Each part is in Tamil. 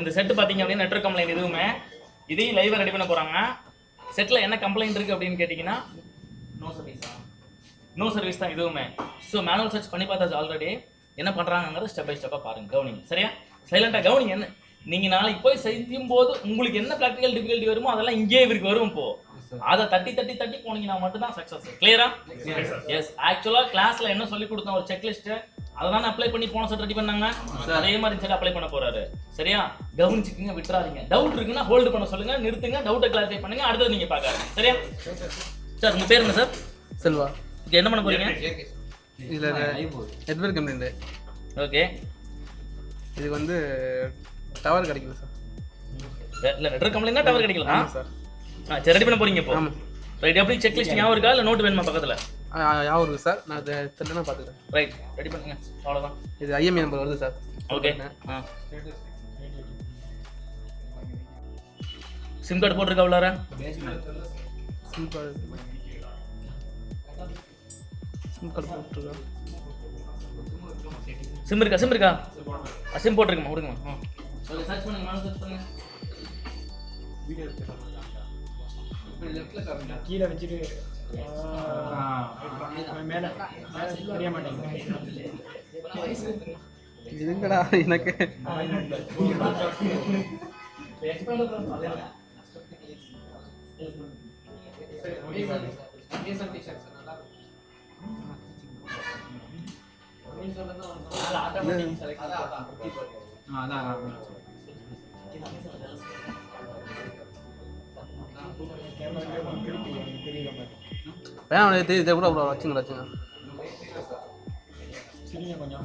இந்த செட் பாத்தீங்க அப்படின்னா நெட்வொர்க் கம்ப்ளைண்ட் எதுவுமே இதையும் லைவா ரெடி பண்ண போறாங்க. செட்ல என்ன கம்ப்ளைண்ட் இருக்கு அப்படின்னு கேட்டீங்கன்னா நோ சர்வீஸ் தான் இதுவுமே. ஸோ மேனுவல் சர்ச் பண்ணி பார்த்தாச்சு ஆல்ரெடி. என்ன பண்றாங்கிறத ஸ்டெப் பை ஸ்டெப்பா பாருங்க, கவனிங்க. சரியா? சைலண்டா கவனிங்க. என்ன நீங்க நாளைக்கு போய் செய்யும் போது உங்களுக்கு என்ன ப்ராக்டிகல் டிஃபிகல்ட்டி வருமோ அதெல்லாம் இங்கே இவருக்கு வரும். இப்போ அதை தட்டி தட்டி தட்டி போனீங்கன்னா மட்டும் தான் சக்சஸ். கிளியரா? எஸ். ஆக்சுவலா கிளாஸ்ல என்ன சொல்லி கொடுத்தோம், ஒரு செக்லிஸ்ட் அதெல்லாம் அப்ளை பண்ணி போன செட் ரெடி பண்ணாங்க. அதே மாதிரி செட் அப்ளை பண்ண போறாரு. சரியா? கவனிச்சுக்குங்க, விட்டுறாதீங்க. டவுட் இருக்குன்னா ஹோல்டு பண்ண சொல்லுங்க, நிறுத்துங்க, டவுட்டை கிளாரிஃபை பண்ணுங்க, அடுத்தது நீங்க பார்க்க. சரியா சார்? உங்க பேர் என்ன சார்? செல்வா. ஓகே, என்ன பண்ண போறீங்க? இதுல நெட்வொர்க் கம்ப்ளைண்ட். ஓகே, இது வந்து டவர் கிடைக்கல சார். இல்ல நெட்வொர்க் கம்ப்ளைண்ட்னா டவர் கிடைக்கல சார். சரி, ரெடி பண்ண போறீங்க இப்போ. ஆமா. ரைட். எப்படி செக் லிஸ்ட் ஞாபகம் இருக்கா இல்ல நோட் வேணுமா பக்கத்துல? ஞாபகம் இருக்கு சார், நான் தெரியலனா பாத்துக்கிறேன். ரைட், ரெடி பண்ணுங்க. அவ்வளவுதான். இது IME நம்பர் வருது சார். ஓகே. சிம் கார்டு போட்டுருக்கா உள்ளார? சிம் கார்டு போட்டுருக்கா? சிம் இருக்கா? சிம் இருக்கா? சிம் போட்டுருக்கமா? கொடுங்கம்மா. சர்ச் பண்ணுங்க, மேல சர்ச் பண்ணுங்க. வீடியோ லெஃப்ட்ல காமிங்க, கீழ வச்சிட்டு மேல தெரிய மாட்டேங்குது. இதுங்கடா எனக்கு வேணாம், தெரியுது கூட வச்சுங்க வச்சுங்க. கொஞ்சம்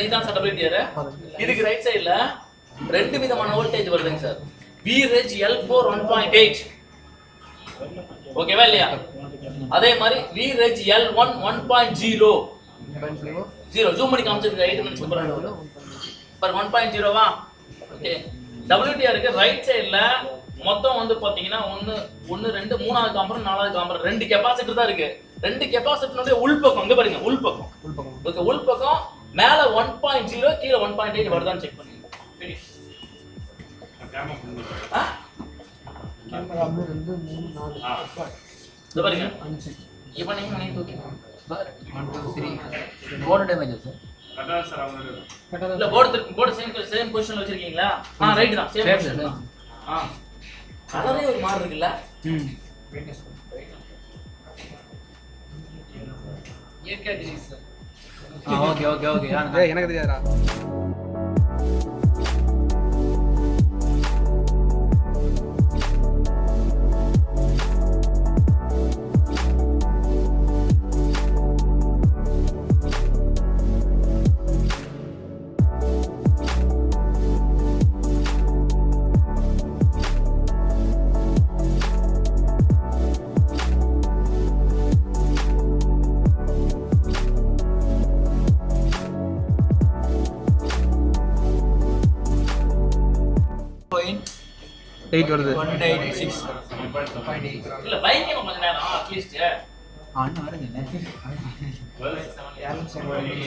இதான் சார் WTR. இதுக்கு ரைட் சைடுல ரெண்டு விதமான வோல்டேஜ் வருதுங்க சார். VReg L4 1.8 ஓகேவா இல்லையா? அதே மாதிரி VReg L1 1.0 ஜூம் பண்ணி காமிச்சிருக்கு 8 மினிட்ஸ் அப்புறம் பர் 1.0 வா. ஓகே, WTR க்கு ரைட் சைடுல மொத்தம் வந்து பாத்தீங்கன்னா 1 2 3வது காம்பர் 4வது காம்பர் ரெண்டு கெபாசிட்டர் தான் இருக்கு. ரெண்டு கெபாசிட்டரோட உள்பக்கம் இங்க பாருங்க, உள்பக்கம். ஓகே, உள்பக்கம் மேல 1.0 கீழ 1.8 வருதான்னு செக் பண்ணுங்க. ஃபினிஷ். கேமரா 2 3 4 இது பாருங்க 5 இப்போ நீங்க மணி தூக்கிங்க 1 2 3 போர்டு டேமேஜ் சார். கரெக்ட்டா சார் அவங்களோட இல்ல போர்டு சேம் பொசிஷன்ல வச்சிருக்கீங்களா? ரைட் தான் சேம் பொசிஷன் தான். கலரே ஒரு மாதிரி இருக்குல்ல. வெயிட்னஸ் இயற்கை கிரீஸ் சார். ஓகே எனக்கு தெரியாதுடா. எயிட் வருது 1.86 இல்ல பைக் கொஞ்ச நேரம் அட்லீஸ்ட் ஆனா வருங்க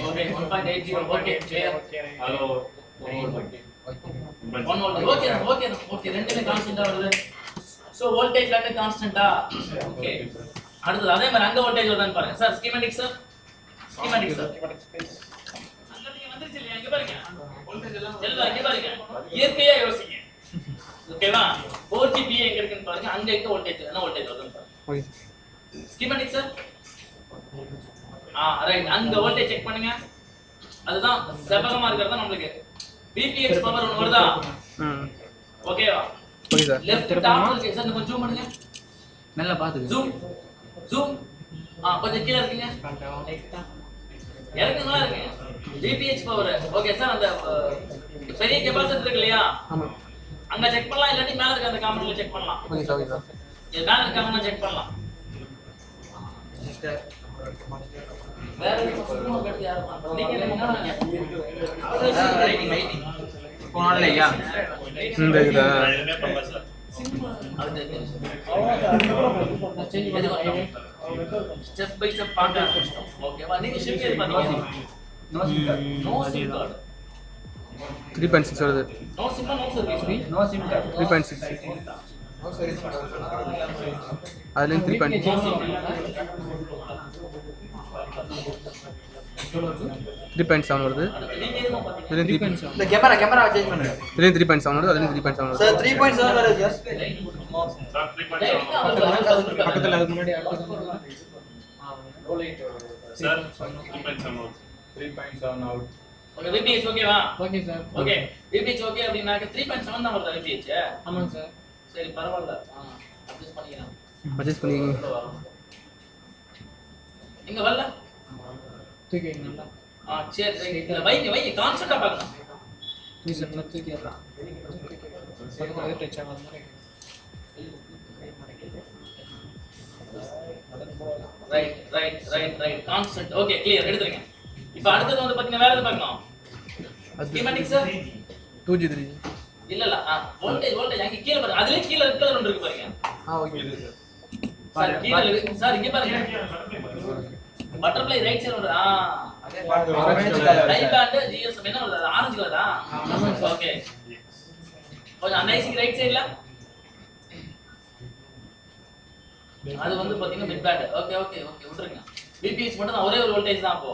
okay 1.80 okay clear. Hello 1 okay ரெண்டுமே கான்ஸ்டன்ட்டா வருது. சோ வோல்டேஜ் ரெண்டு கான்ஸ்டன்ட்டா. ஓகே, அடுத்து அதே மாதிரி அங்க வோல்டேஜ் வருதான்னு பாருங்க sir. Schematic sir, schematic sir அங்க நீங்க வந்துருச்சு இல்லையா? இங்க பாருங்க வோல்டேஜ் எல்லாம் இங்க பாருங்க, இயற்கையா யோசிங்க. ஓகேவா? 4GPA எங்க இருக்குன்னு பாருங்க, அங்க இருக்க வோல்டேஜ் என்ன வோல்டேஜ் வருதுன்னு பாருங்க. Okay schematic sir. ரைட், அங்க வோல்டேஜ் செக் பண்ணுங்க. அதுதான் செவ்வகமா இருக்குறது நமக்கு VPX பவர் ஒன்னு வருதா? ஓகேவா? Okay sir. லெஃப்ட் டாப்ல இருக்கு சார், கொஞ்சம் ஜூம் பண்ணுங்க. நல்லா பாத்துங்க. ஜூம் கொஞ்சம் கீழ இருக்கீங்க. இறங்குங்களா இருக்கு VPX பவர். ஓகே சார், அந்த பெரிய கெபாசிட்டர் இருக்கு இல்லையா? ஆமா, அங்க செக் பண்ணலாம். இல்லாட்டி மேல இருக்க அந்த காமெண்ட்ல செக் பண்ணலாம். Okay sir. இது மேல இருக்க காமெண்ட்ல செக் பண்ணலாம். வேற சும்மா கட்டி யாரும் நீங்க என்னங்க ரைட்டிங் போனலையா? இந்த இதா ஸ்டெப் பை ஸ்டெப் பார்க்க ஆரம்பிச்சோம். ஓகேவா? நீங்க ஷிஃப்ட் ஏர் பண்ணீங்க. நோ சிம் கார்டு 3.6 வருது. No SIM no service. No SIM card 3.6 அதுல 3.6 3.7 வருது. இதுல 3.7 இந்த கேமரா சேஞ்ச் பண்ணுங்க. இதுல 3.7 வருது. அதுல 3.7 வருது. சார் 3.7 வருது சார். பக்கத்துல அதுக்கு முன்னாடி சார் 3.7 அவுட். ஓகே, VPH ஓகேவா? Okay sir. Okay, VPH okay அப்படினாக்க 3.7 தான் வருது VPH. ஆமாங்க சார். சரி பரவாயில்லை, அட்ஜஸ்ட் பண்ணிக்கலாம். அட்ஜஸ்ட் பண்ணிக்கங்க. இங்க வரல தூக்கி வைங்க. சரி சரி, வைங்க கான்ஸ்டன்ட்டா பார்க்கணும். நீ சார் நான் தூக்கிடலாம். பக்கத்துல டச் ஆகாத மாதிரி. Right constant. ஓகே கிளியர், எடுத்துருங்க. இப்போ அடுத்தது வந்து பாத்தீங்கன்னா வேற எது பார்க்கணும்? ஸ்கீமேட்டிக் சார் 2G 3G இல்ல வோல்டேஜ் அங்க கீழ பாருங்க. அதுலயே கீழ ரெட் கலர் ஒன்று இருக்கு பாருங்க. ஓகே சார் கீழ இருக்கு சார், இங்க பாருங்க பட்டர்ஃப்ளை ரைட் சைடு வருது. டை பேண்ட் GSM என்ன வருது? ஆரஞ்சு கலரா? ஓகே, கொஞ்சம் அந்த ஐசிக்கு ரைட் சைடுல அது வந்து பாத்தீங்கன்னா மிட் பேண்ட். ஓகே விட்டுருங்க. VPH மட்டும் தான், ஒரே ஒரு வோல்டேஜ் தான். அப்போ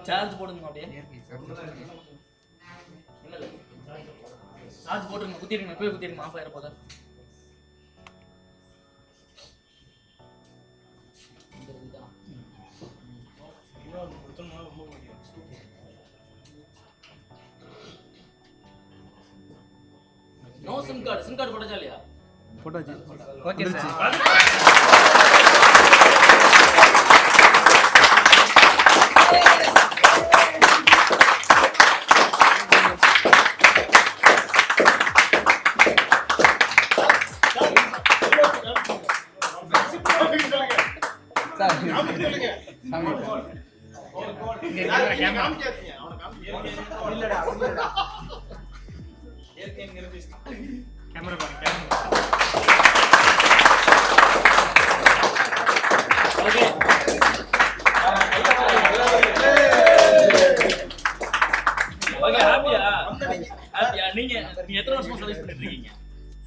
சார்ஜ் போடுங்க அப்படியே. என்னது சார்ஜ் போட்டுருங்க, குத்திடுங்க, போய் குத்திடுங்க, ஆஃப் ஆயிர போதா. நோ சிம் கார்டு போட்டாச்சா இல்லையா? போட்டாச்சு. Okay sir. கேமரா பாருங்க. ஓகே ஓகே ஹாப்பியா? நீங்க எத்தனை வருஷமா சர்வீஸ் பண்ணிட்டு இருக்கீங்க?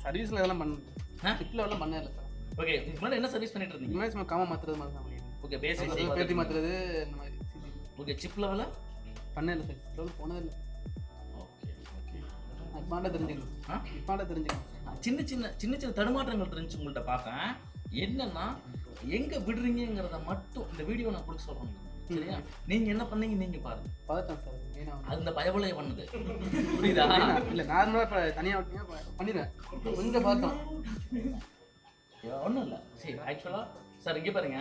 சர்வீஸ்ல இதெல்லாம் பண்ண டிப்ல எல்லாம் பண்ணல சார். ஓகே முன்னாடி என்ன சர்வீஸ் பண்ணிட்டு இருந்தீங்க? முன்னாடி சும்மா காமா மாத்துறது மாதிரி தான் பண்ணிருக்கேன். ஓகே பேசிக் பேட்டரி மாத்துறது இந்த மாதிரி. ஓகே சிப் லெவல்ல பண்ணல சார். லெவல் போனது இல்ல. ஓகே ஓகே இப்பாண்ட தெரிஞ்சுக்கணும். இப்பாண்ட தெரிஞ்சுக்கணும். சின்ன சின்ன தடுமாற்றங்கள் இருந்துச்சு உங்கள்ட்ட பார்த்தேன். என்னன்னா எங்க விடுறீங்கிறத மட்டும் இந்த வீடியோ நான் கொடுக்க சொல்றேன். சரியா? நீங்க என்ன பண்ணீங்க நீங்க பாருங்க. பதட்டம் சார். மெயினா அந்த பயபலைய பண்ணுது. புரியுதா? இல்ல நார்மலா இப்ப தனியா விட்டீங்க பண்ணிடுவேன். கொஞ்சம் பதட்டம். ஒன்றும் இல்லை. சரி ஆக்சுவலாக சார் இங்கே பாருங்க,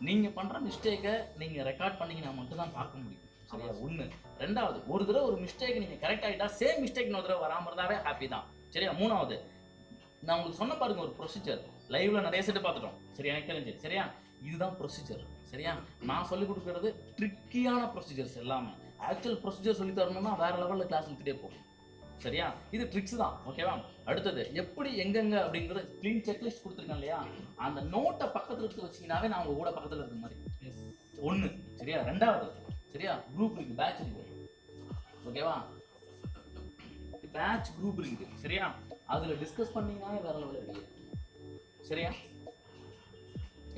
நீங்கள் பண்ணுற மிஸ்டேக்கை நீங்கள் ரெக்கார்ட் பண்ணிங்கன்னா மட்டும் தான் பார்க்க முடியும். சரியா? ஒன்று. ரெண்டாவது, ஒரு தடவை ஒரு மிஸ்டேக் நீங்கள் கரெக்ட் ஆகிட்டா சேம் மிஸ்டேக் இன்னொரு தடவை வராமல் இருந்தாவே ஹாப்பி தான். சரியா? மூணாவது, நான் உங்களுக்கு சொன்ன பாருங்க ஒரு ப்ரொசீஜர். லைவ்ல நிறைய செட்டு பார்த்துட்டோம். சரி எனக்கு தெரிஞ்சு. சரியா? இதுதான் ப்ரொசீஜர். சரியா? நான் சொல்லிக் கொடுக்கறது ட்ரிக்கியான ப்ரொசீஜர்ஸ் எல்லாமே. ஆக்சுவல் ப்ரொசீஜர் சொல்லி தரணும்னா வேற லெவலில் கிளாஸ் எடுத்துகிட்டே போகும். சரியா? இது ட்ரிக்ஸ் தான். ஓகேவா? அடுத்தது எப்படி எங்கெங்க அப்படிங்கிற க்ளீன் செக்லிஸ்ட் கொடுத்துருக்கேன் இல்லையா? அந்த நோட்டை பக்கத்தில் எடுத்து வச்சிங்கனாவே நான் உங்க கூட பக்கத்தில் இருக்கிற மாதிரி. ஒன்று. சரியா? ரெண்டாவது, சரியா, குரூப் இருக்கு, பேட்ச் இருக்கு. ஓகேவா? பேட்ச் குரூப் இருக்கு. சரியா? அதில் டிஸ்கஸ் பண்ணீங்கன்னாவே வேற லெவலில் இருக்கு. சரியா?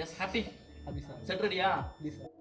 Yes happy happy sir. Set ரெடியா? Please sir.